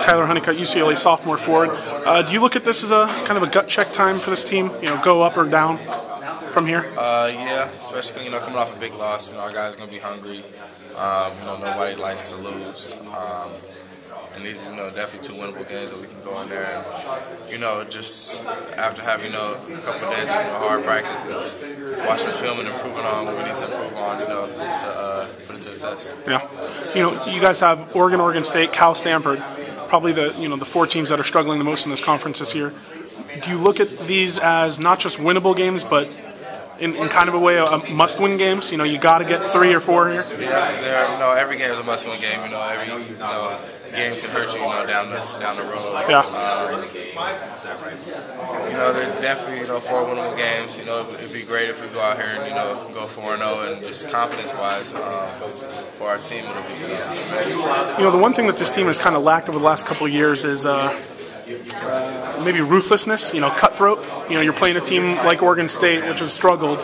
Tyler Honeycutt, UCLA Sophomore forward. Do you look at this as a kind of a gut check time for this team? You know, go up or down from here? Yeah, especially coming off a big loss. Our guys are gonna be hungry. Nobody likes to lose. And these, definitely two winnable games that we can go in there and, just after having, a couple of days of hard practice and watching film and improving on what we need to improve on, to put it to the test. Yeah. You guys have Oregon State, Cal, Stanford, probably the four teams that are struggling the most in this conference this year. Do you look at these as not just winnable games, but in kind of a way, must-win games? You got to get 3 or 4 here. Yeah, every game is a must-win game. Every game can hurt you, down the road. Yeah. They're definitely 4 winnable games. It'd be great if we go out here and go 4-0, and just confidence-wise for our team, it'll be tremendous. The one thing that this team has kind of lacked over the last couple of years is maybe ruthlessness, cutthroat. You're playing a team like Oregon State, which has struggled.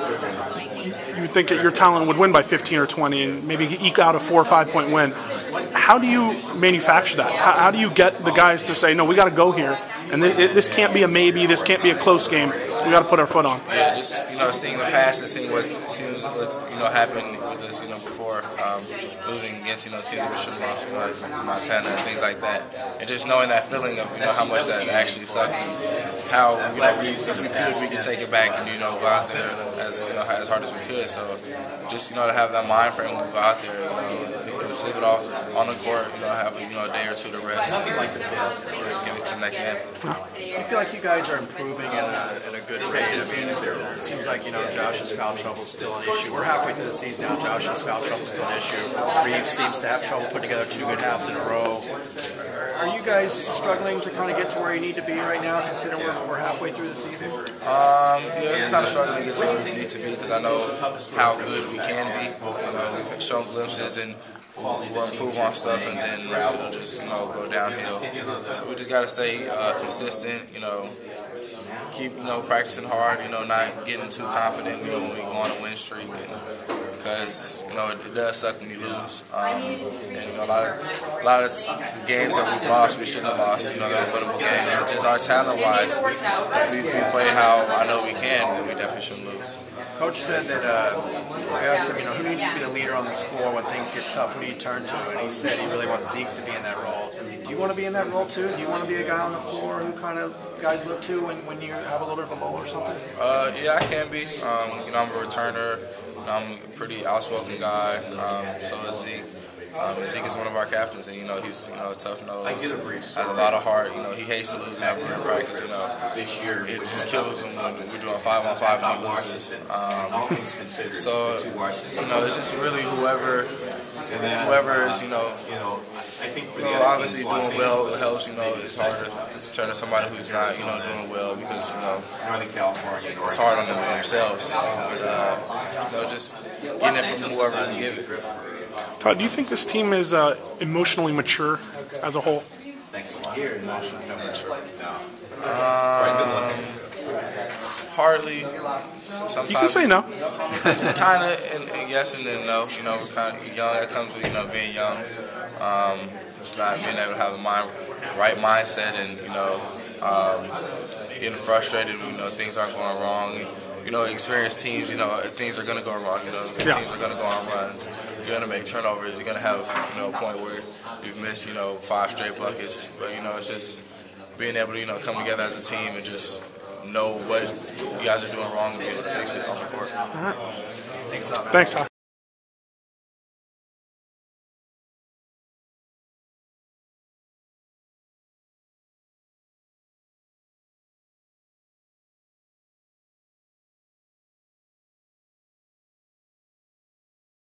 You would think that your talent would win by 15 or 20 and maybe eke out a 4 or 5 point win. How do you manufacture that? How do you get the guys to say, no, we got to go here, and this can't be a maybe, this can't be a close game, we got to put our foot on? Yeah, just seeing the past and seeing what's happened with us before, losing against teams that we should have lost, like Montana and things like that, and just knowing that feeling of how much that actually sucked, and how if we could take it back and go out there as hard as we could. So just to have that mind frame when we go out there, just leave it all on the court, have a day or two to rest and give it to the next game. I feel like you guys are improving at a good rate. I mean, it seems like Josh's foul trouble is still an issue. We're halfway through the season now. Josh's foul trouble is still an issue. Reeves seems to have trouble putting together 2 good halves in a row. Are you guys struggling to kind of get to where you need to be right now, considering we're halfway through the season? Yeah, we're kind of struggling to get to where we need to be because I know how good we can be. We've shown glimpses and we'll improve on stuff, and then it'll just go downhill. So we just got to stay consistent. Keep practicing hard. Not getting too confident. When we go on a win streak, because it does suck when you lose. And a lot of the games that we've lost, we shouldn't have lost. They're winnable games. And just our talent-wise, if we play how I know we can, then we definitely shouldn't lose. Coach said that I asked him, who needs to be the leader on this floor when things get tough? Who do you turn to? And he said he really wants Zeke to be in that role. Do you want to be in that role too? Do you want to be a guy on the floor who kind of guys look to when you have a little bit of a lull or something? Yeah, I can be. I'm a returner. I'm a pretty outspoken guy. So is Zeke. Zeke is one of our captains, and he's a tough nose. Has a lot of heart. He hates to lose in practice. It just kills him when we're doing 5-on-5 and he loses. So it's just really whoever is obviously doing well. It helps. It's hard to turn to somebody who's not doing well because it's hard on them themselves. But just getting it from whoever can give it. Todd, do you think this team is emotionally mature as a whole? Emotionally mature. Hardly. Sometimes you can say no. Kind of, and yes, and then no. We're kind of young. That comes with being young. Just not being able to have the right mindset, and getting frustrated when things aren't going wrong. Experienced teams, things are going to go wrong. Teams are going to go on runs. You're going to make turnovers. You're going to have, a point where you've missed, 5 straight buckets. But, it's just being able to, come together as a team and just know what you guys are doing wrong and be able to fix it on the court. Thanks, Todd.